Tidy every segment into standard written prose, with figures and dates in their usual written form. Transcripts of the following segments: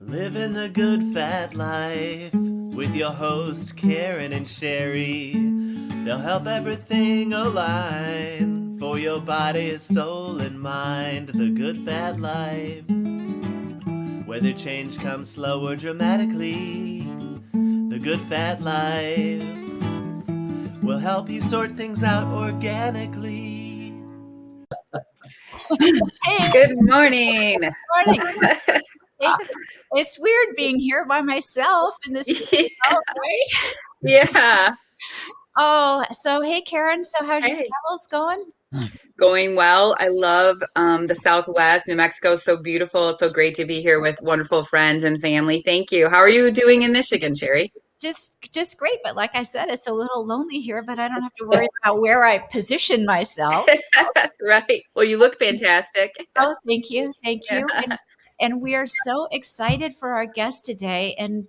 Living the good fat life with your host Karen and Sherri. They'll help everything align for your body, soul, and mind. The good fat life, whether change comes slow or dramatically. The good fat life will help you sort things out organically. Hey, Good morning. good morning. Hey, it's weird being here by myself in this studio, right? Yeah. Oh, so hey, Karen. So how's your Hey. travels going? Going well. I love the Southwest. New Mexico is so beautiful. It's so great to be here with wonderful friends and family. Thank you. How are you doing in Michigan, Sherri? Just great. But like I said, it's a little lonely here, but I don't have to worry about where I position myself. Right. Well, you look fantastic. Oh, thank you. Thank Yeah. you. And we are so excited for our guest today. And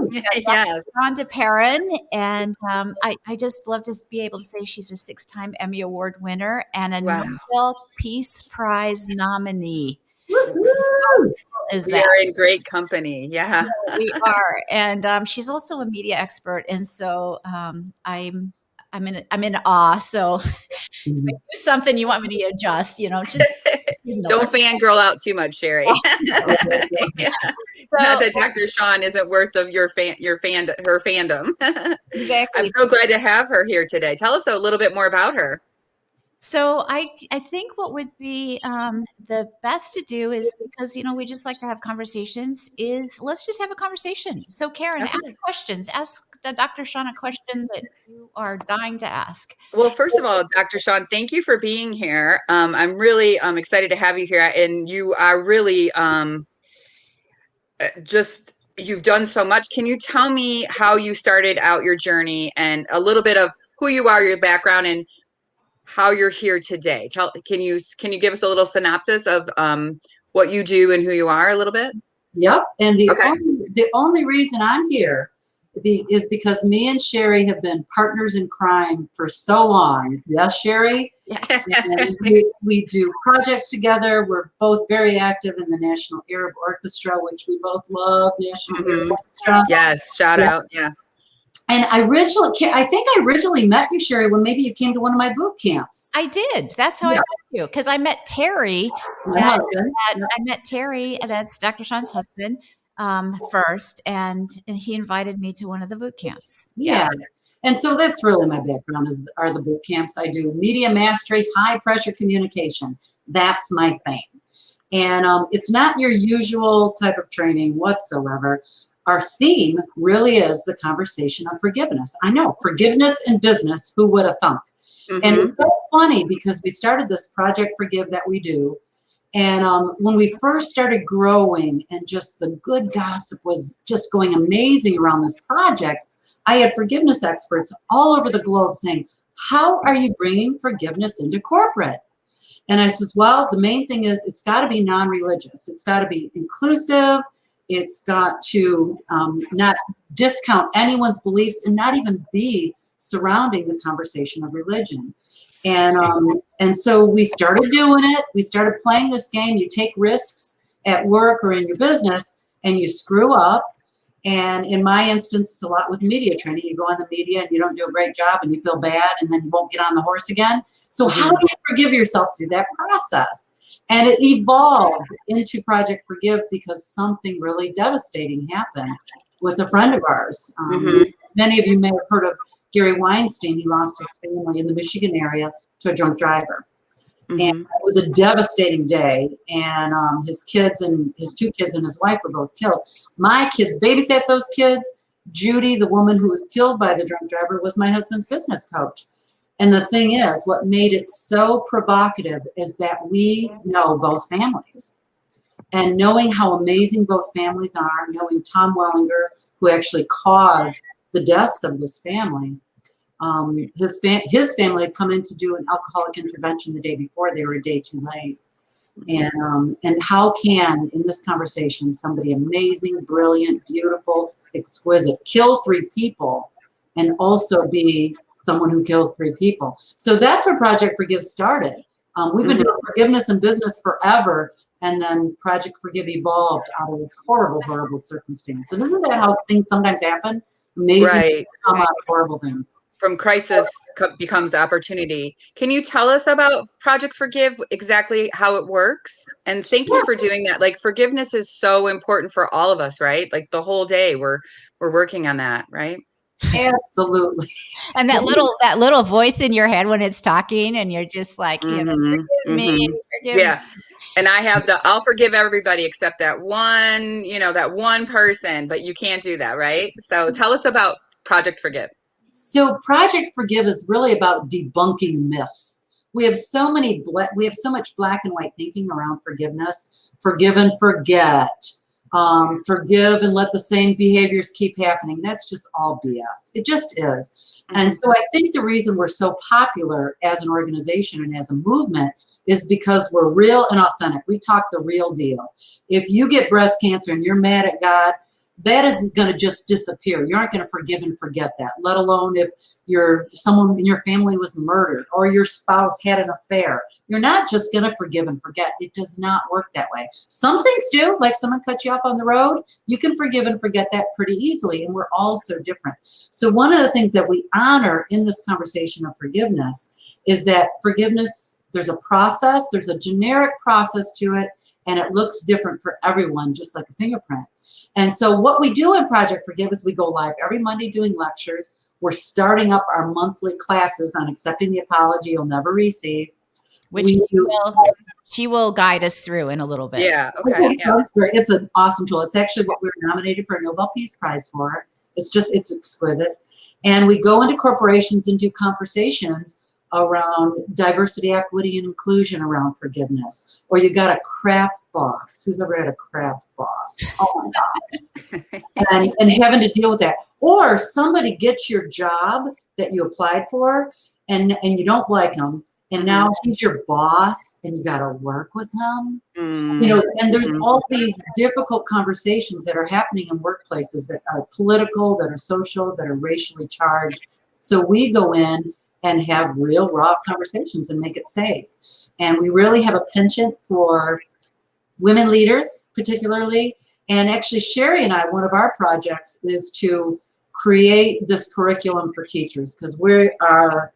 Yes. Shawne Duperon, and I just love to be able to say she's a 6-time Emmy Award winner and a Wow. Nobel Peace Prize nominee. Woo-hoo! Is We that are in great company. Yeah. we are? And she's also a media expert, and so I'm in awe. So if I do something you want me to adjust, just ignore. Don't fangirl out too much, Sherri. Yeah. Not So that Dr. Shawne isn't worth of her fandom. I'm exactly. so glad to have her here today. Tell us a little bit more about her. So I think what would be the best to do is, because we just like to have conversations, is let's just have a conversation. So Karen, ask Okay. questions. Ask the Dr. Shawne a question that you are dying to ask. Well, first of all, Dr. Shawne, thank you for being here. I'm really excited to have you here, and you are really just you've done so much. Can you tell me how you started out your journey and a little bit of who you are, your background, and how you're here today? Can you give us a little synopsis of what you do and who you are a little bit? Yep. And Okay. the only reason I'm here is because me and Sherri have been partners in crime for so long. Yes, Sherri? And we do projects together. We're both very active in the National Arab Orchestra, which we both love. National Arab Orchestra. Yes, shout out. Yeah. And I think I originally met you, Sherri, when maybe you came to one of my boot camps. I did. That's how I met you, because I met Terry. My husband. I met Terry, that's Dr. Shawne's husband, first, and he invited me to one of the boot camps. Yeah. And so that's really my background are the boot camps. I do media mastery, high pressure communication. That's my thing. And it's not your usual type of training whatsoever. Our theme really is the conversation of forgiveness. I know, forgiveness in business, who would have thunk? And it's so funny because we started this Project Forgive that we do. And when we first started growing and just the good gossip was just going amazing around this project, I had forgiveness experts all over the globe saying, how are you bringing forgiveness into corporate? And I says, well, the main thing is it's got to be non-religious. It's got to be inclusive. It's got to not discount anyone's beliefs and not even be surrounding the conversation of religion. And so we started doing it. We started playing this game. You take risks at work or in your business and you screw up. And in my instance, it's a lot with media training. You go on the media and you don't do a great job and you feel bad and then you won't get on the horse again. So how do you forgive yourself through that process? And it evolved into Project Forgive because something really devastating happened with a friend of ours. Many of you may have heard of Gary Weinstein. He lost his family in the Michigan area to a drunk driver. And it was a devastating day. And his kids and his 2 kids and his wife were both killed. My kids babysat those kids. Judy, the woman who was killed by the drunk driver, was my husband's business coach. And the thing is, what made it so provocative is that we know both families. And knowing how amazing both families are, knowing Tom Wellinger, who actually caused the deaths of this family, his family had come in to do an alcoholic intervention the day before. They were a day too late. And how can, in this conversation, somebody amazing, brilliant, beautiful, exquisite, kill 3 people and also be someone who kills 3 people? So that's where Project Forgive started. We've been doing forgiveness in business forever, and then Project Forgive evolved out of this horrible, horrible circumstance. And isn't that how things sometimes happen? Amazing things come out of horrible things. From crisis becomes opportunity. Can you tell us about Project Forgive, exactly how it works? And thank you for doing that. Like, forgiveness is so important for all of us, right? Like the whole day we're working on that, right? Absolutely. And that little voice in your head when it's talking, and you're just like, you know, forgive me, forgive me. And I have I'll forgive everybody except that one, that one person, but you can't do that, right? So tell us about Project Forgive. So Project Forgive is really about debunking myths. We have so much black and white thinking around forgiveness. Forgive and forget. Forgive and let the same behaviors keep happening. That's just all BS. It just is. And so I think the reason we're so popular as an organization and as a movement is because we're real and authentic. We talk the real deal. If you get breast cancer and you're mad at God, that isn't going to just disappear. You aren't going to forgive and forget that, let alone if someone in your family was murdered or your spouse had an affair. You're not just going to forgive and forget. It does not work that way. Some things do, like someone cut you off on the road. You can forgive and forget that pretty easily, and we're all so different. So one of the things that we honor in this conversation of forgiveness is that forgiveness, there's a process, there's a generic process to it, and it looks different for everyone, just like a fingerprint. And so what we do in Project Forgive is we go live every Monday doing lectures. We're starting up our monthly classes on accepting the apology you'll never receive. Which she will guide us through in a little bit. Yeah, okay. That's great. It's an awesome tool. It's actually what we were nominated for a Nobel Peace Prize for. It's exquisite. And we go into corporations and do conversations around diversity, equity, and inclusion around forgiveness. Or you got a crap boss. Who's ever had a crap boss? Oh my gosh. and having to deal with that. Or somebody gets your job that you applied for and you don't like them. And now he's your boss and you got to work with him. And there's all these difficult conversations that are happening in workplaces that are political, that are social, that are racially charged. So we go in and have real raw conversations and make it safe. And we really have a penchant for women leaders, particularly. And actually, Sherri and I, one of our projects is to create this curriculum for teachers, because we are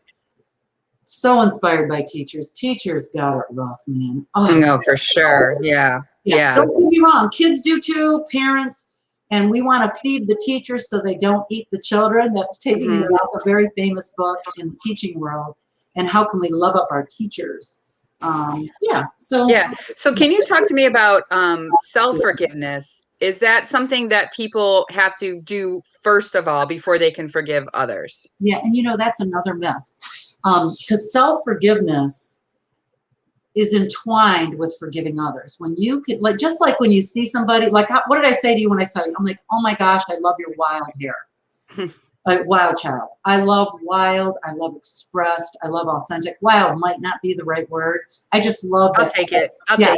so inspired by teachers. Teachers got it rough, man. Oh, no, for sure. Yeah. Don't get me wrong. Kids do too, parents. And we want to feed the teachers so they don't eat the children. That's taking me off a very famous book in the teaching world. And how can we love up our teachers? So can you talk to me about self-forgiveness? Is that something that people have to do first of all before they can forgive others? Yeah, and that's another myth. Because self-forgiveness is entwined with forgiving others. When you could, just like when you see somebody, what did I say to you when I saw you? I'm like, oh my gosh, I love your wild hair. Wild child. I love wild. I love expressed. I love authentic. Wild might not be the right word. I just love that. I'll take it. Yeah.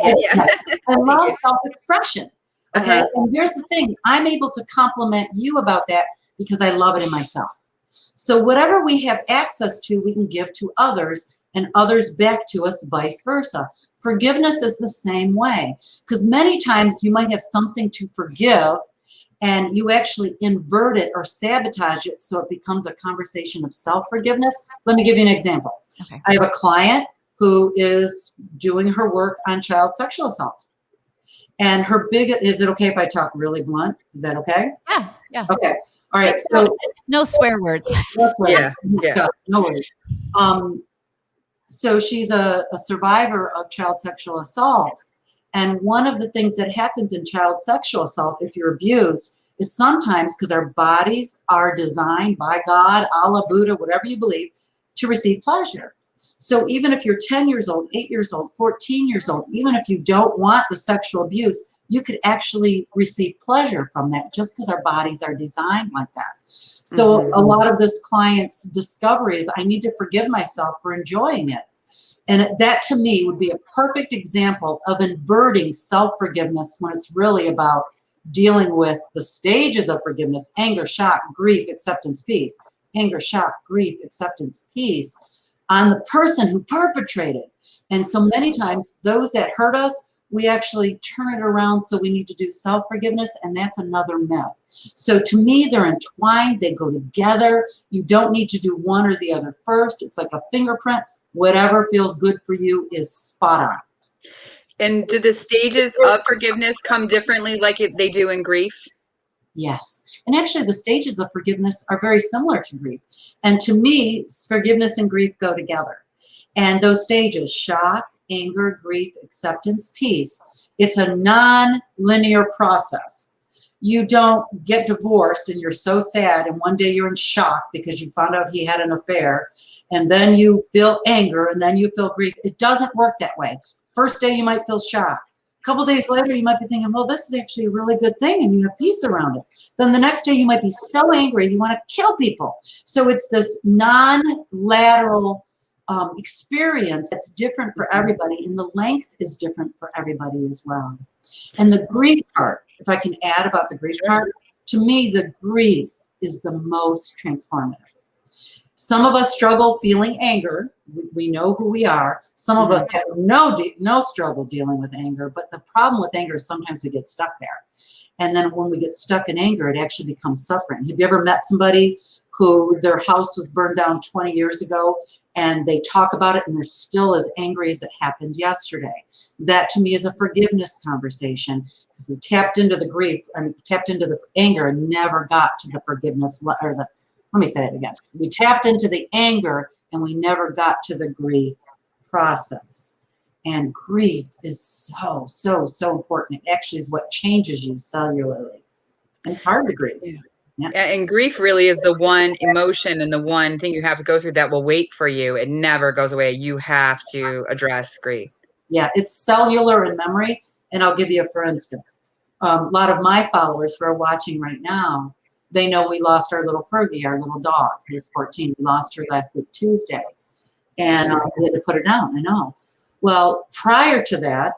I love self-expression. Okay. And here's the thing. I'm able to compliment you about that because I love it in myself. So whatever we have access to, we can give to others, and others back to us, vice versa. Forgiveness is the same way, because many times you might have something to forgive and you actually invert it or sabotage it so it becomes a conversation of self-forgiveness. Let me give you an example. Okay. I have a client who is doing her work on child sexual assault. And is it okay if I talk really blunt? Is that okay? Yeah. Okay. All right. No swear words. Yeah. No worries. So she's a survivor of child sexual assault. And one of the things that happens in child sexual assault, if you're abused, is sometimes because our bodies are designed by God, Allah, Buddha, whatever you believe, to receive pleasure. So even if you're 10 years old, 8 years old, 14 years old, even if you don't want the sexual abuse, you could actually receive pleasure from that just because our bodies are designed like that. So a lot of this client's discovery is, I need to forgive myself for enjoying it. And that to me would be a perfect example of inverting self-forgiveness when it's really about dealing with the stages of forgiveness: anger, shock, grief, acceptance, peace. Anger, shock, grief, acceptance, peace on the person who perpetrated. And so many times those that hurt us, we actually turn it around. So we need to do self-forgiveness, and that's another myth. So to me, they're entwined, they go together. You don't need to do one or the other first. It's like a fingerprint. Whatever feels good for you is spot on. And do the stages of forgiveness come differently like they do in grief? Yes. And actually the stages of forgiveness are very similar to grief. And to me, forgiveness and grief go together. And those stages, shock, anger, grief, acceptance, peace, it's a non-linear process. You don't get divorced and you're so sad and one day you're in shock because you found out he had an affair, and then you feel anger and then you feel grief. It doesn't work that way. First day you might feel shocked. A couple days later you might be thinking, well, this is actually a really good thing, and you have peace around it. Then the next day you might be so angry you want to kill people. So it's this non-lateral experience that's different for everybody, and the length is different for everybody as well. And the grief part, if I can add about the grief part, to me the grief is the most transformative. Some of us struggle feeling anger. We know who we are. Some of us have no struggle dealing with anger, but the problem with anger is sometimes we get stuck there. And then when we get stuck in anger, it actually becomes suffering. Have you ever met somebody who their house was burned down 20 years ago and they talk about it and they're still as angry as it happened yesterday? That to me is a forgiveness conversation, because we tapped into the grief, tapped into the anger and never got to the forgiveness or the, let me say it again. We tapped into the anger and we never got to the grief process. And grief is so, so, so important. It actually is what changes you cellularly. And it's hard to grieve. Yeah, and grief really is the one emotion and the one thing you have to go through that will wait for you. It never goes away. You have to address grief. Yeah, it's cellular in memory. And I'll give you a for instance. A lot of my followers who are watching right now, they know we lost our little Fergie, our little dog, who's 14. We lost her last week, Tuesday. And we had to put her down, I know. Well, prior to that,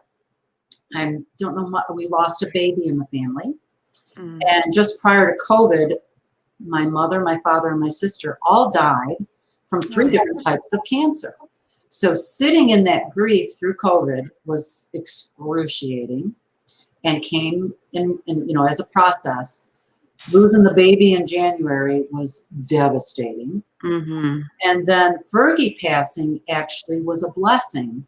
I don't know what, we lost a baby in the family. And just prior to COVID, my mother, my father, and my sister all died from 3 different types of cancer. So sitting in that grief through COVID was excruciating and came in, as a process. Losing the baby in January was devastating. And then Fergie passing actually was a blessing,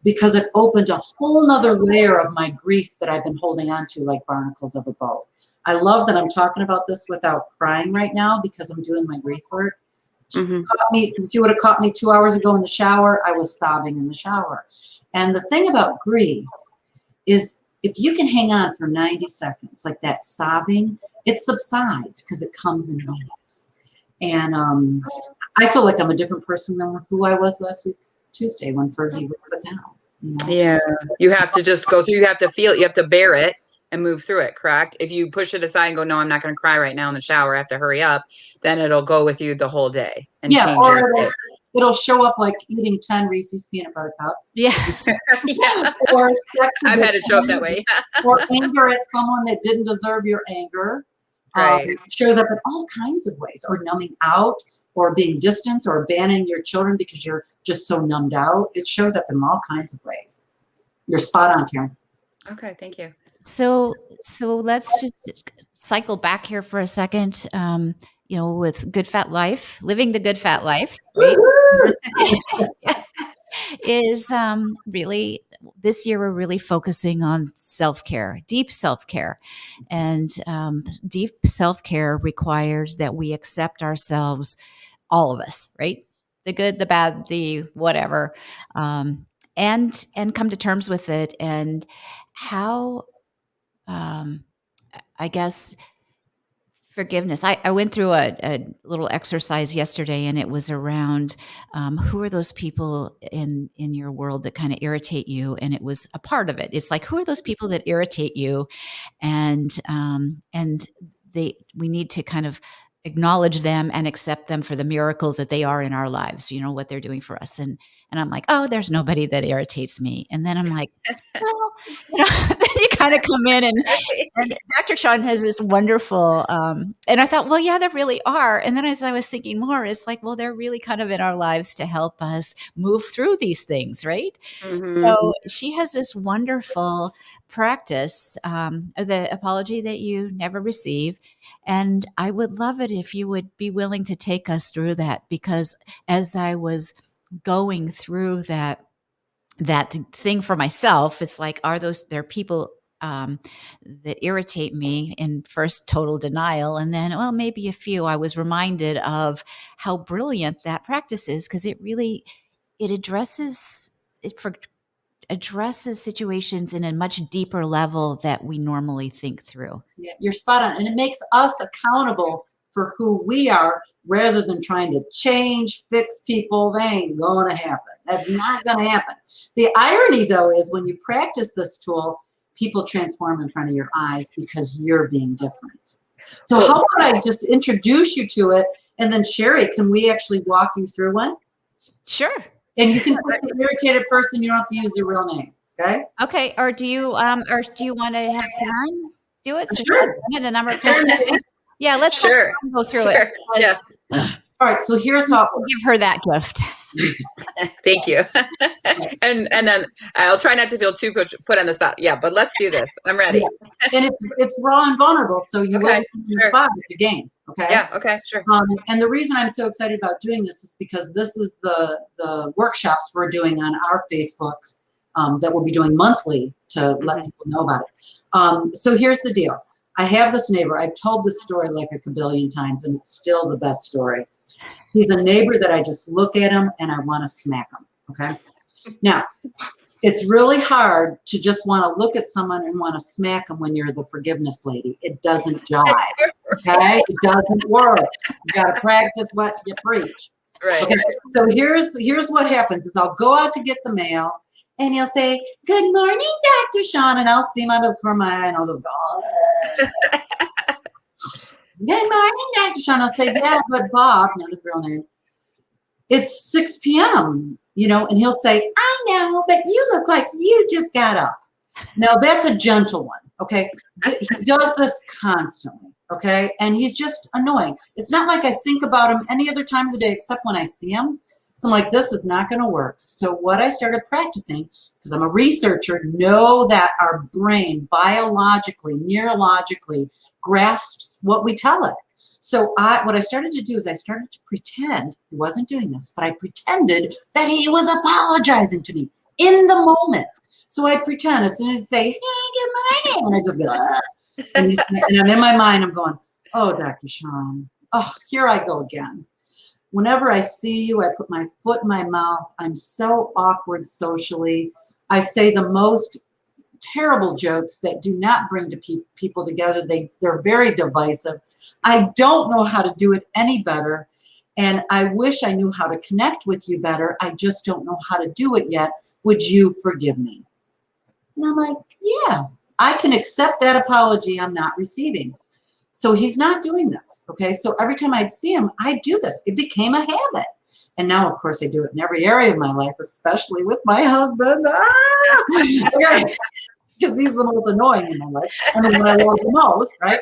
because it opened a whole nother layer of my grief that I've been holding on to like barnacles of a boat. I love that I'm talking about this without crying right now, because I'm doing my grief work. If you would have caught me 2 hours ago in the shower, I was sobbing in the shower. And the thing about grief is, if you can hang on for 90 seconds, like that sobbing, it subsides because it comes in waves. And I feel like I'm a different person than who I was last week, Tuesday, when Fergie was put down. Yeah, you have to just go through, you have to feel it, you have to bear it and move through it, correct? If you push it aside and go, no, I'm not going to cry right now in the shower, I have to hurry up, then it'll go with you the whole day and change your day. It'll show up like eating 10 Reese's peanut butter cups. Yeah. Or I've had it show up that way. Or anger at someone that didn't deserve your anger. Right. It shows up in all kinds of ways, or numbing out, or being distant, or abandoning your children because you're just so numbed out. It shows up in all kinds of ways. You're spot on, Karen. Okay, thank you. So let's just cycle back here for a second. With Good Fat Life, living the good fat life, right? is really, this year we're really focusing on self-care, deep self-care. And deep self-care requires that we accept ourselves, all of us, right? The good, the bad, the whatever, and come to terms with it. And how, I guess, forgiveness. I went through a little exercise yesterday, and it was around who are those people in your world that kind of irritate you, and it was a part of it. It's like, who are those people that irritate you, and we need to kind of acknowledge them and accept them for the miracle that they are in our lives. What they're doing for us, and And I'm like, oh, there's nobody that irritates me. And then I'm like, well, then you kind of come in and Dr. Shawne has this wonderful, and I thought, well, yeah, there really are. And then as I was thinking more, it's like, well, they're really kind of in our lives to help us move through these things, right? Mm-hmm. So she has this wonderful practice, the apology that you never receive. And I would love it if you would be willing to take us through that, because as I was going through that thing for myself, it's like, there are people that irritate me in first total denial, and then, well, maybe a few. I was reminded of how brilliant that practice is, because it addresses situations in a much deeper level that we normally think through. Yeah, you're spot on. And it makes us accountable for who we are rather than trying to change, fix people. They ain't going to happen. That's not going to happen. The irony, though, is when you practice this tool, people transform in front of your eyes because you're being different. So how about I just introduce you to it? And then, Sherri, can we actually walk you through one? Sure. And you can put the irritated person, you don't have to use their real name. Okay. Okay. Or do you want to have Karen do it? Sure. A number of times. Yeah, let's go through it. Yeah. All right. So here's how I'll give her that gift. Thank you. and then I'll try not to feel too put on the spot. Yeah, but let's do this. I'm ready. Yeah. And it's raw and vulnerable, so you will be in the spot of the game. Okay. Yeah. Okay. Sure. And the reason I'm so excited about doing this is because this is the workshops we're doing on our Facebook that we'll be doing monthly to let people know about it. So here's the deal. I have this neighbor. I've told this story like a kabillion times, and it's still the best story. He's a neighbor that I just look at him and I want to smack him. Okay. Now, it's really hard to just want to look at someone and want to smack them when you're the forgiveness lady. It doesn't jive. Okay. It doesn't work. You got to practice what you preach. Right. Okay. So here's what happens is I'll go out to get the mail and he'll say, "Good morning, Dr. Shawne." And I'll see him out of the corner of my eye and I'll just go, "Oh." "Good morning, Dr. Shawne." I'll say, "Yeah, but Bob," not his real name, "it's 6 p.m., and he'll say, "I know, but you look like you just got up." Now, that's a gentle one, okay? He does this constantly, okay? And he's just annoying. It's not like I think about him any other time of the day except when I see him. So I'm like, this is not going to work. So what I started practicing, because I'm a researcher, know that our brain biologically, neurologically grasps what we tell it. So what I started to do is I started to pretend, he wasn't doing this, but I pretended that he was apologizing to me in the moment. So I pretend as soon as he say, "Hey, good morning," and I just go, "Ah." And I'm in my mind, I'm going, "Oh, Dr. Shawne, oh, here I go again. Whenever I see you, I put my foot in my mouth. I'm so awkward socially. I say the most terrible jokes that do not bring people together. They're very divisive. I don't know how to do it any better. And I wish I knew how to connect with you better. I just don't know how to do it yet. Would you forgive me?" And I'm like, yeah, I can accept that apology I'm not receiving. So he's not doing this, okay? So every time I'd see him, I'd do this. It became a habit. And now, of course, I do it in every area of my life, especially with my husband. Okay. Because he's the most annoying in my life. I mean, when I love the most, right?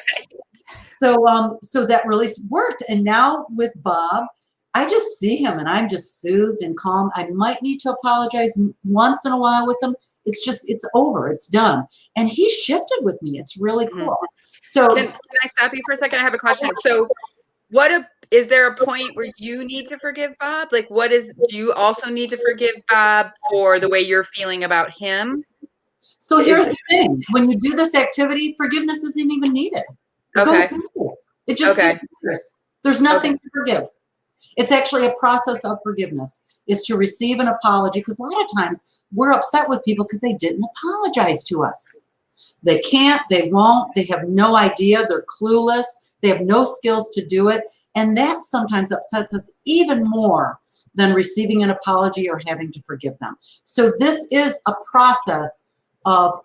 So that really worked. And now with Bob, I just see him and I'm just soothed and calm. I might need to apologize once in a while with him. It's over. It's done. And he shifted with me. It's really cool. So can I stop you for a second? I have a question. So is there a point where you need to forgive Bob? Like do you also need to forgive Bob for the way you're feeling about him? So here's the thing. When you do this activity, forgiveness isn't even needed. Okay. It just disappears. There's nothing to forgive. It's actually a process of forgiveness, is to receive an apology, because a lot of times we're upset with people because they didn't apologize to us. They can't, they won't, they have no idea, they're clueless, they have no skills to do it, and that sometimes upsets us even more than receiving an apology or having to forgive them. So this is a process of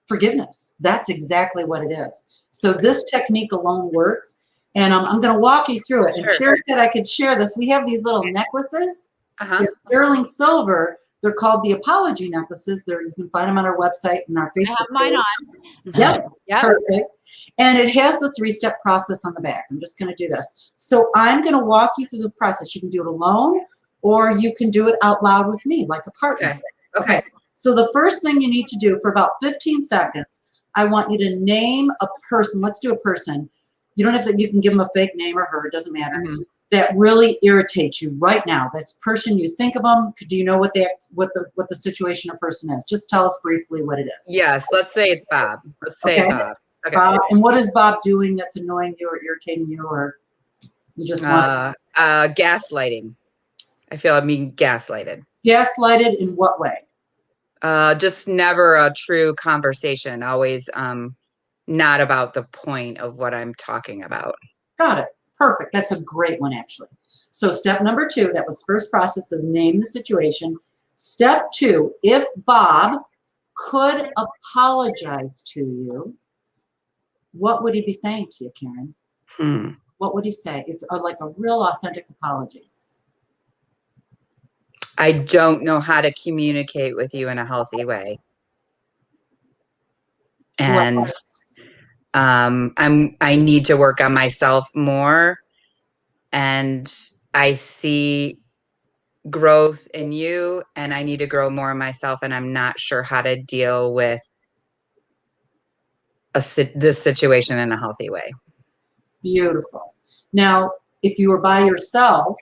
forgiveness. That's exactly what it is. So this technique alone works. And I'm going to walk you through it. And Sherri said I could share this. We have these little necklaces. Uh-huh. They're sterling silver. They're called the apology necklaces. You can find them on our website and our I Facebook have mine page. on. Yep, Yep. perfect. And it has the 3-step process on the back. I'm just going to do this. So I'm going to walk you through this process. You can do it alone, or you can do it out loud with me, like a partner. Okay. So the first thing you need to do for about 15 seconds, I want you to name a person. Let's do a person. You don't have to, you can give them a fake name or her, it doesn't matter. Mhm. That really irritates you right now. This person, you think of them. Do you know what the situation or person is? Just tell us briefly what it is. Yes, let's say it's Bob. Let's say Okay. Bob. Okay. Bob, and what is Bob doing that's annoying you or irritating you, or you just want Gaslighting. I feel I'm being gaslighted. gaslighted in what way? Just never a true conversation. Always not about the point of what I'm talking about. Got it. Perfect. That's a great one, actually. So step number 2, that was first process, is name the situation. Step 2, if Bob could apologize to you, what would he be saying to you, Karen? What would he say? It's like a real authentic apology. I don't know how to communicate with you in a healthy way. And I need to work on myself more, and I see growth in you, and I need to grow more in myself, and I'm not sure how to deal with this situation in a healthy way. Beautiful. Now, if you were by yourself,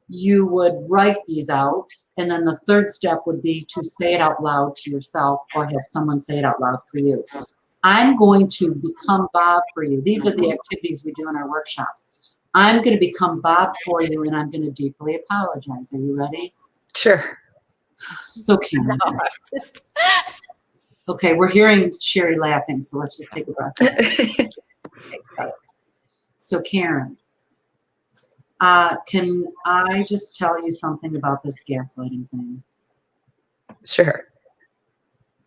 you would write these out, and then the third step would be to say it out loud to yourself or have someone say it out loud for you. I'm going to become Bob for you. These are the activities we do in our workshops. I'm going to become Bob for you, and I'm going to deeply apologize. Are you ready? Sure. So Karen. Okay, we're hearing Sherri laughing, so let's just take a breath. Okay. So Karen, can I just tell you something about this gaslighting thing? Sure.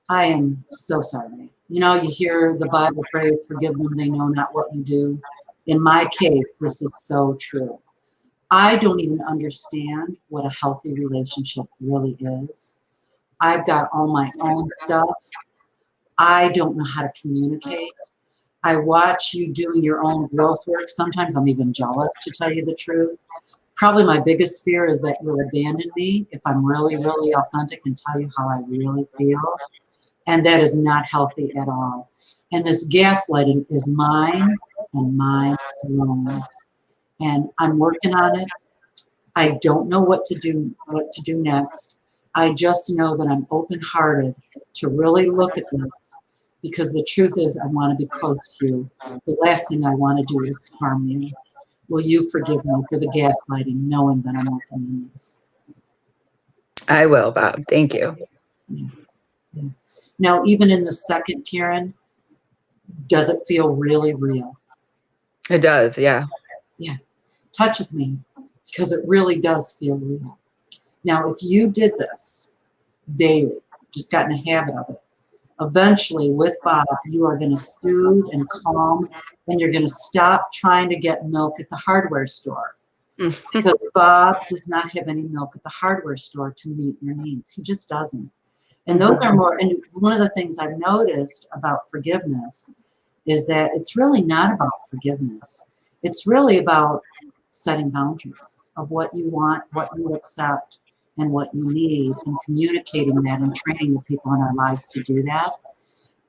I am so sorry. You know, you hear the Bible phrase, forgive them, they know not what you do. In my case, this is so true. I don't even understand what a healthy relationship really is. I've got all my own stuff. I don't know how to communicate. I watch you doing your own growth work. Sometimes I'm even jealous, to tell you the truth. Probably my biggest fear is that you'll abandon me if I'm really, really authentic and tell you how I really feel. And that is not healthy at all. And this gaslighting is mine and mine alone. And I'm working on it. I don't know what to do next. I just know that I'm open-hearted to really look at this, because the truth is I want to be close to you. The last thing I want to do is harm you. Will you forgive me for the gaslighting, knowing that I'm working on this? I will, Bob. Thank you. Yeah. Yeah. Now, even in the second, Karen, does it feel really real? It does, yeah. Yeah. Touches me, because it really does feel real. Now, if you did this daily, just got in a habit of it, eventually with Bob, you are going to soothe and calm, and you're going to stop trying to get milk at the hardware store. Because Bob does not have any milk at the hardware store to meet your needs. He just doesn't. And those are more, and one of the things I've noticed about forgiveness is that it's really not about forgiveness. It's really about setting boundaries of what you want, what you accept, and what you need, and communicating that and training the people in our lives to do that.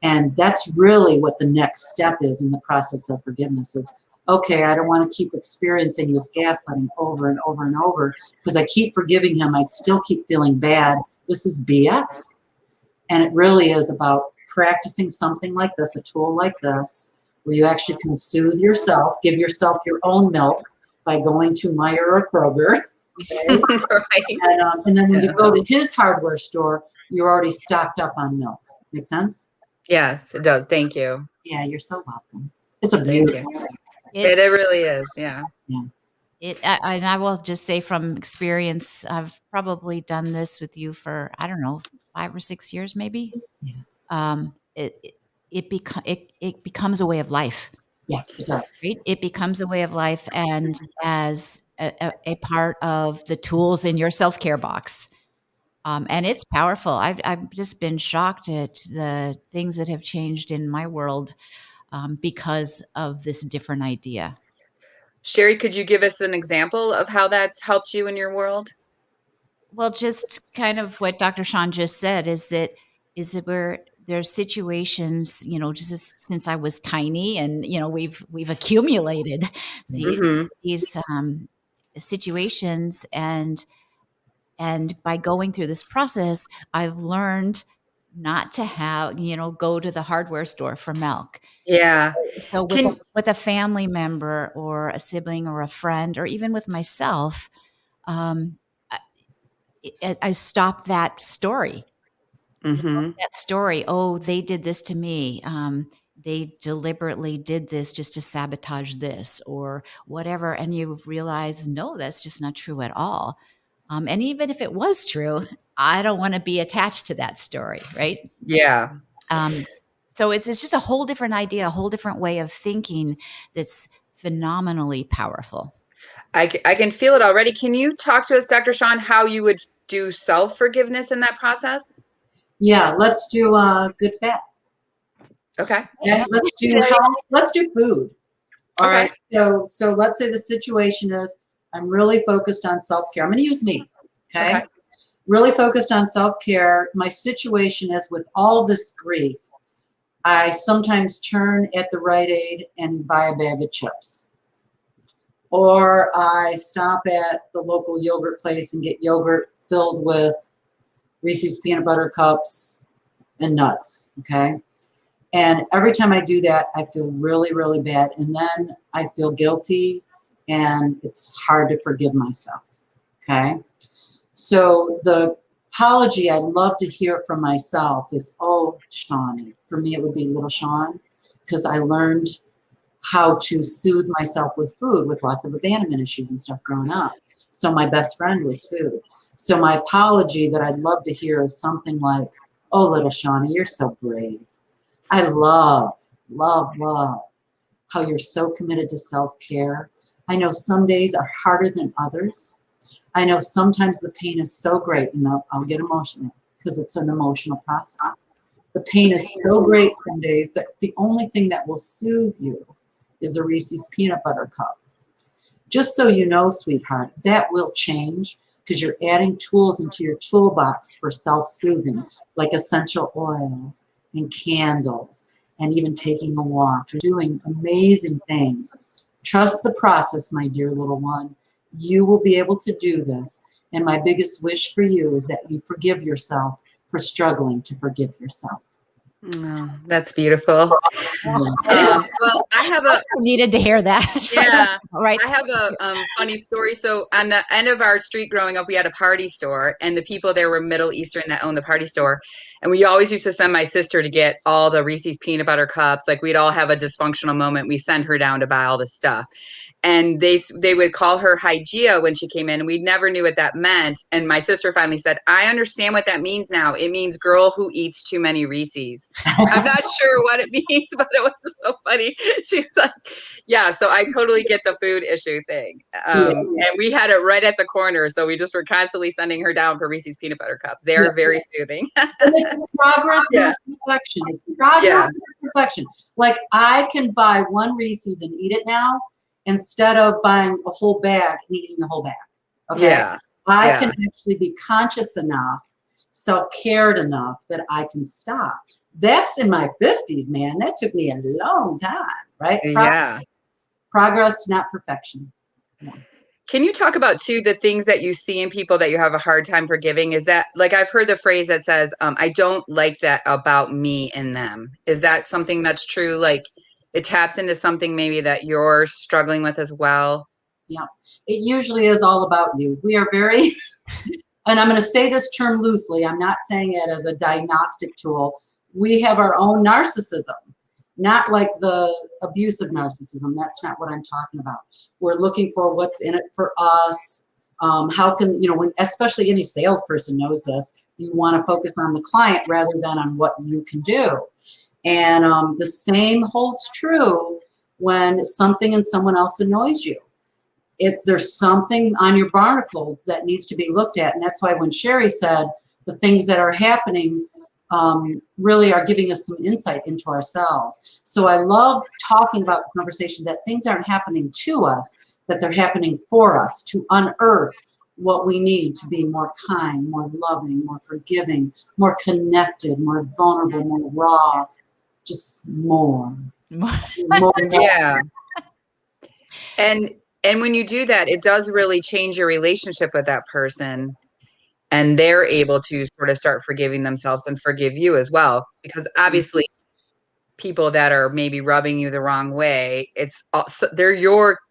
And that's really what the next step is in the process of forgiveness is, okay, I don't want to keep experiencing this gaslighting over and over and over, because I keep forgiving him. I still keep feeling bad. This is BS. And it really is about practicing something like this, a tool like this, where you actually can soothe yourself, give yourself your own milk by going to Meijer or Kroger. Okay? Right. And then when you go to his hardware store, you're already stocked up on milk. Make sense? Yes, it does. Thank you. Yeah, you're so welcome. It's a Thank beautiful you. thing. It really is, yeah. Yeah. And I will just say from experience, I've probably done this with you for, I don't know, 5 or 6 years, maybe. Yeah. It becomes a way of life. Yeah, it does. Right? It becomes a way of life. And as a part of the tools in your self-care box. And it's powerful. I've just been shocked at the things that have changed in my world because of this different idea. Sherri, could you give us an example of how that's helped you in your world? Well, just kind of what Dr. Shawne just said is that where there's situations, just since I was tiny, and we've accumulated these Mm-hmm. these situations, and by going through this process, I've learned not to go to the hardware store for milk. Yeah. So Can with a family member or a sibling or a friend, or even with myself, um, I stopped that story. mm-hmm. That story, oh, they did this to me. They deliberately did this just to sabotage this or whatever. And you realize, no, that's just not true at all. And even if it was true, I don't want to be attached to that story, right? Yeah. So it's just a whole different idea, a whole different way of thinking that's phenomenally powerful. I can feel it already. Can you talk to us, Dr. Shawne, how you would do self-forgiveness in that process? Yeah, let's do good fat. Okay. Yeah, let's do food. All Okay. right. So let's say the situation is I'm really focused on self-care. I'm going to use me. Okay. Okay. Really focused on self-care. My situation is with all this grief, I sometimes turn at the Rite Aid and buy a bag of chips. Or I stop at the local yogurt place and get yogurt filled with Reese's peanut butter cups and nuts. Okay. And every time I do that, I feel really, really bad. And then I feel guilty and it's hard to forgive myself. Okay. So the apology I'd love to hear from myself is, oh, Shawne. For me, it would be little Shawne, because I learned how to soothe myself with food with lots of abandonment issues and stuff growing up. So my best friend was food. So my apology that I'd love to hear is something like, oh, little Shawne, you're so brave. I love how you're so committed to self-care. I know some days are harder than others. I know sometimes the pain is so great, and I'll get emotional because it's an emotional process. The pain is so great some days that the only thing that will soothe you is a Reese's peanut butter cup. Just so you know, sweetheart, that will change because you're adding tools into your toolbox for self-soothing, like essential oils and candles, and even taking a walk. You're doing amazing things. Trust the process, my dear little one. You will be able to do this. And my biggest wish for you is that you forgive yourself for struggling to forgive yourself. Oh, that's beautiful. Well, I have a Needed to hear that. yeah. Right. I have a funny story. So on the end of our street growing up, we had a party store, and the people there were Middle Eastern that owned the party store. And we always used to send my sister to get all the Reese's peanut butter cups. Like we'd all have a dysfunctional moment. We send her down to buy all this stuff. And they would call her Hygeia when she came in, and we never knew what that meant. And my sister finally said, I understand what that means now. It means girl who eats too many Reese's. I'm not sure what it means, but it was just so funny. She's like, yeah, so I totally get the food issue thing. And we had it right at the corner. So we just were constantly sending her down for Reese's peanut butter cups. They are very soothing. It's progress and perfection. It's progress and perfection. Like I can buy one Reese's and eat it now, instead of buying a whole bag and eating the whole bag. Okay. Yeah. I can actually be conscious enough, self-cared enough that I can stop. That's in my 50s, man. That took me a long time, right? Progress, not perfection. Yeah. Can you talk about too the things that you see in people that you have a hard time forgiving? Is that like I've heard the phrase that says, I don't like that about me and them. Is that something that's true? Like it taps into something maybe that you're struggling with as well? Yeah, it usually is all about you. We are very, and I'm going to say this term loosely. I'm not saying it as a diagnostic tool. We have our own narcissism, not like the abusive narcissism. That's not what I'm talking about. We're looking for what's in it for us. How can, when, especially any salesperson knows this, you want to focus on the client rather than on what you can do. And the same holds true when something and someone else annoys you. there's something on your barnacles that needs to be looked at. And that's why when Sherri said the things that are happening really are giving us some insight into ourselves. So I love talking about the conversation that things aren't happening to us, that they're happening for us to unearth what we need to be more kind, more loving, more forgiving, more connected, more vulnerable, more raw, just more. Yeah. And when you do that, it does really change your relationship with that person, and they're able to sort of start forgiving themselves and forgive you as well. Because obviously people that are maybe rubbing you the wrong way, it's also,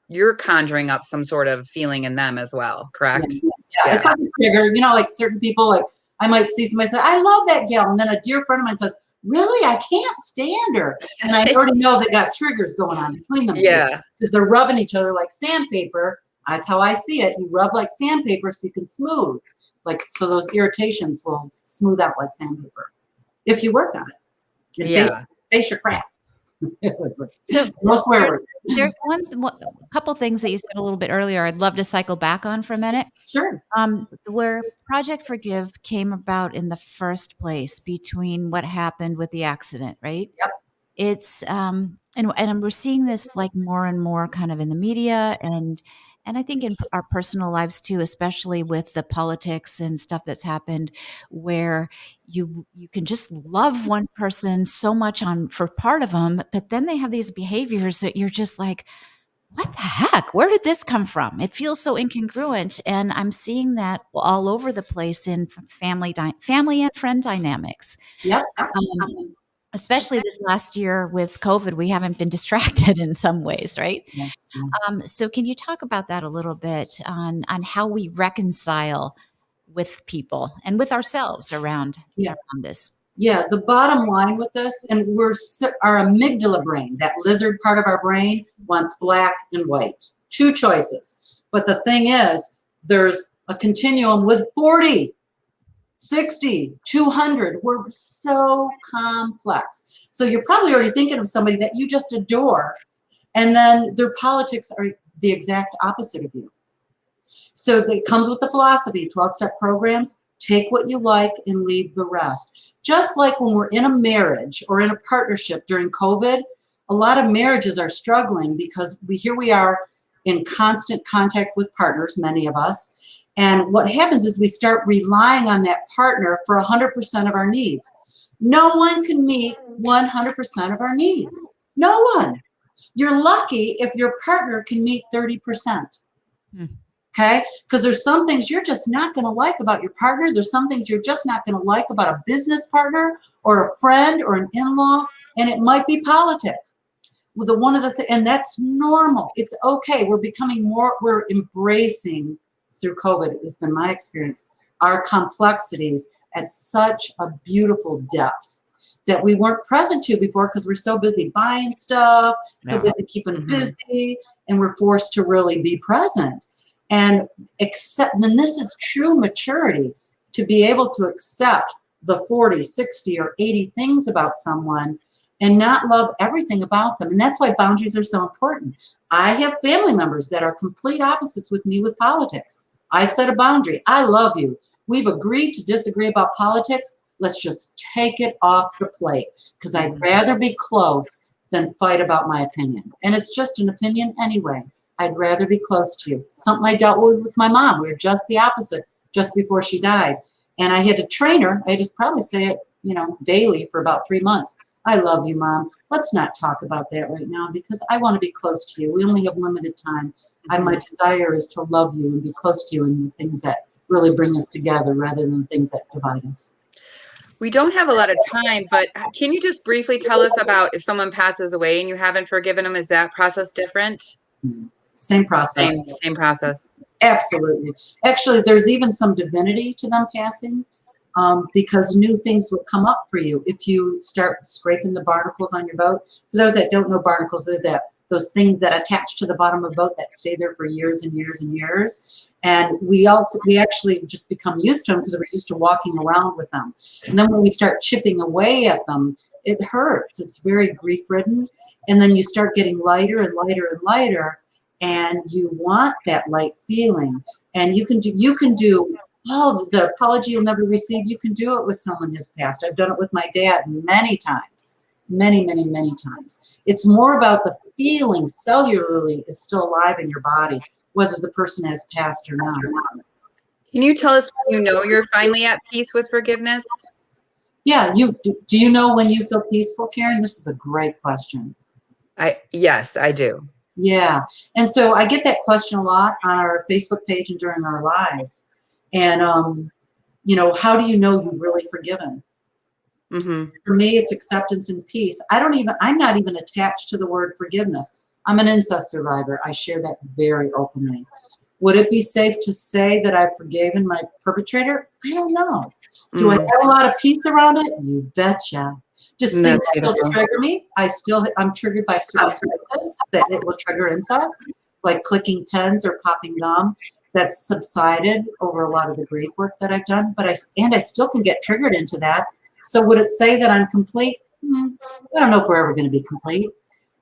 you're conjuring up some sort of feeling in them as well, correct? Yeah. It's like a trigger, you know, like certain people, like I might see somebody say, I love that gal. And then a dear friend of mine says, really, I can't stand her. And I already know they got triggers going on between them. Yeah. Because they're rubbing each other like sandpaper. That's how I see it. You rub like sandpaper so you can smooth. Like, so those irritations will smooth out like sandpaper if you work on it. And face your crap. So no swear words. There's a couple things that you said a little bit earlier I'd love to cycle back on for a minute. Sure. Where Project Forgive came about in the first place between what happened with the accident, right? Yep. It's and we're seeing this like more and more kind of in the media and I think in our personal lives too, especially with the politics and stuff that's happened, where you can just love one person so much for part of them, but then they have these behaviors that you're just like, what the heck? Where did this come from? It feels so incongruent, and I'm seeing that all over the place in family and friend dynamics. Yep. Especially this last year with COVID, we haven't been distracted in some ways, right? Yeah. So can you talk about that a little bit on how we reconcile with people and with ourselves around this? Yeah, the bottom line with this, and our amygdala brain, that lizard part of our brain, wants black and white. Two choices. But the thing is, there's a continuum with 40. 60, 200, we're so complex. So you're probably already thinking of somebody that you just adore, and then their politics are the exact opposite of you. So it comes with the philosophy, 12-step programs, take what you like and leave the rest. Just like when we're in a marriage or in a partnership during COVID, a lot of marriages are struggling because here we are in constant contact with partners, many of us. And what happens is we start relying on that partner for 100% of our needs. No one can meet 100% of our needs. No one. You're lucky if your partner can meet 30%. Okay? Because there's some things you're just not going to like about your partner. There's some things you're just not going to like about a business partner or a friend or an in-law. And it might be politics. And that's normal. It's okay. We're embracing through COVID, it's been my experience, our complexities at such a beautiful depth that we weren't present to before because we're so busy buying stuff, so busy keeping busy, and we're forced to really be present. And this is true maturity, to be able to accept the 40, 60, or 80 things about someone and not love everything about them. And that's why boundaries are so important. I have family members that are complete opposites with me with politics. I set a boundary. I love you. We've agreed to disagree about politics. Let's just take it off the plate because I'd rather be close than fight about my opinion. And it's just an opinion anyway. I'd rather be close to you. Something I dealt with my mom. We were just the opposite just before she died. And I had to train her. I had to probably say it, daily for about 3 months. I love you, Mom. Let's not talk about that right now because I want to be close to you. We only have limited time. My desire is to love you and be close to you in the things that really bring us together rather than the things that divide us. We don't have a lot of time, but can you just briefly tell us about if someone passes away and you haven't forgiven them, is that process different? Same process. Same process. Absolutely. Actually, there's even some divinity to them passing. Because new things will come up for you if you start scraping the barnacles on your boat. For those that don't know, barnacles are those things that attach to the bottom of a boat that stay there for years and years and years. And we actually just become used to them because we're used to walking around with them. And then when we start chipping away at them, it hurts. It's very grief-ridden. And then you start getting lighter and lighter and lighter. and you want that light feeling, and you can do oh, the apology you'll never receive. You can do it with someone who's passed. I've done it with my dad many times, many times. It's more about the feeling cellularly is still alive in your body, whether the person has passed or not. Can you tell us when you know you're finally at peace with forgiveness? Yeah, do you know when you feel peaceful, Karen? This is a great question. Yes, I do. Yeah. And so I get that question a lot on our Facebook page and during our lives. And, how do you know you've really forgiven? Mm-hmm. For me, it's acceptance and peace. I'm not even attached to the word forgiveness. I'm an incest survivor. I share that very openly. Would it be safe to say that I've forgiven my perpetrator? I don't know. Do I have a lot of peace around it? You betcha. Just things that still trigger me. I'm triggered by certain symptoms that it will trigger incest, like clicking pens or popping gum. That's subsided over a lot of the grief work that I've done, but I still can get triggered into that. So would it say that I'm complete? I don't know if we're ever going to be complete.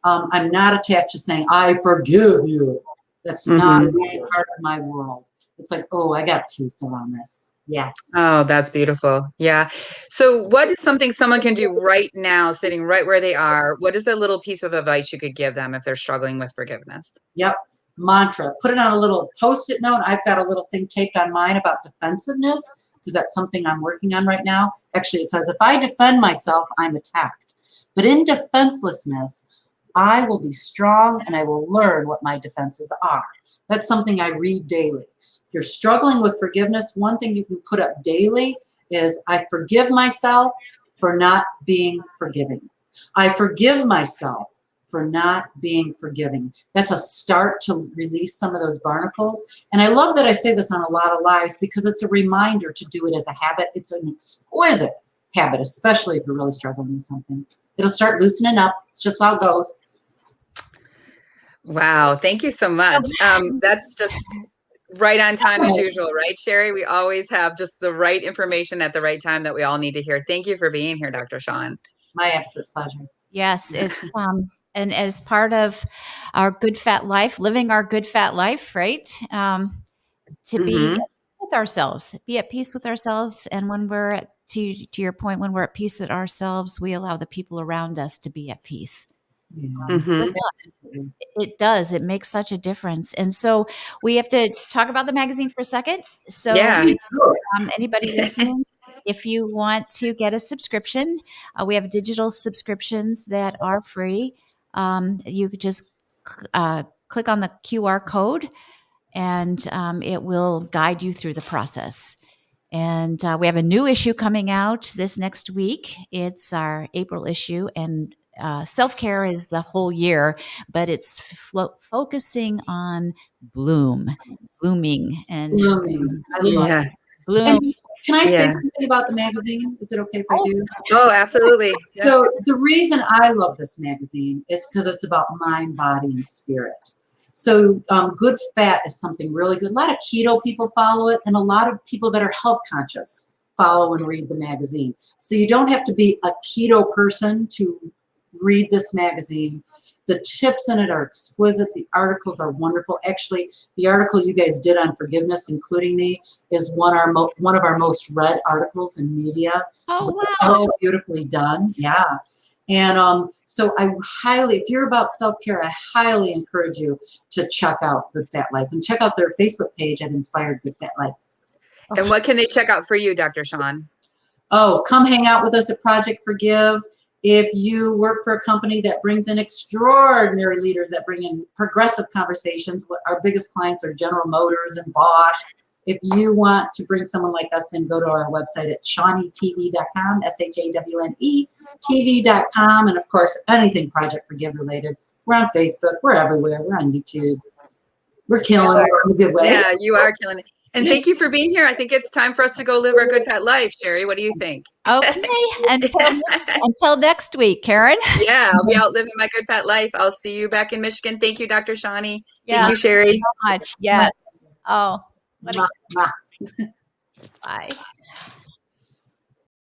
I'm not attached to saying, I forgive you. That's not a part of my world. It's like, oh, I got peace around this. Yes. Oh, that's beautiful. Yeah. So what is something someone can do right now, sitting right where they are? What is the little piece of advice you could give them if they're struggling with forgiveness? Yep. Mantra. Put it on a little Post-it note. I've got a little thing taped on mine about defensiveness, because that's something I'm working on right now. Actually, it says, if I defend myself, I'm attacked. But in defenselessness, I will be strong and I will learn what my defenses are. That's something I read daily. If you're struggling with forgiveness, one thing you can put up daily is, I forgive myself for not being forgiving. I forgive myself for not being forgiving. That's a start to release some of those barnacles. And I love that I say this on a lot of lives, because it's a reminder to do it as a habit. It's an exquisite habit, especially if you're really struggling with something. It'll start loosening up. It's just how it goes. Wow. Thank you so much. That's just right on time as usual, right, Sherri? We always have just the right information at the right time that we all need to hear. Thank you for being here, Dr. Shawne. My absolute pleasure. Yes, it's and as part of our good fat life, living our good fat life, right? To be with ourselves, be at peace with ourselves, and when we're to your point, when we're at peace with ourselves, we allow the people around us to be at peace. With us. It does. It makes such a difference. And so we have to talk about the magazine for a second. So anybody listening, if you want to get a subscription, we have digital subscriptions that are free. You could just click on the QR code, and it will guide you through the process. And we have a new issue coming out this next week. It's our April issue, and self-care is the whole year, but it's focusing on blooming, and bloom. And can I say something about the magazine? Is it okay if I do? Oh, absolutely. So the reason I love this magazine is because it's about mind, body, and spirit. So good fat is something really good. A lot of keto people follow it, and a lot of people that are health conscious follow and read the magazine. So you don't have to be a keto person to read this magazine. The tips in it are exquisite. The articles are wonderful. Actually, the article you guys did on forgiveness, including me, is one of our most read articles in media. Oh, wow. So beautifully done. Yeah. And so if you're about self-care, I highly encourage you to check out Good Fat Life, and check out their Facebook page at Inspired Good Fat Life. And what can they check out for you, Dr. Shawne? Oh, come hang out with us at Project Forgive. If you work for a company that brings in extraordinary leaders that bring in progressive conversations, our biggest clients are General Motors and Bosch. If you want to bring someone like us in, go to our website at shawnetv.com, SHAWNE TV.com. And of course, anything Project Forgive related. We're on Facebook. We're everywhere. We're on YouTube. We're killing it in a good way. Yeah, you are killing it. And thank you for being here. I think it's time for us to go live our good fat life. Sherri, what do you think? Okay. Until next week, Karen. Yeah, I'll be out living my good fat life. I'll see you back in Michigan. Thank you, Dr. Shawne. Thank you, Sherri. So much. Yeah. Oh. Bye.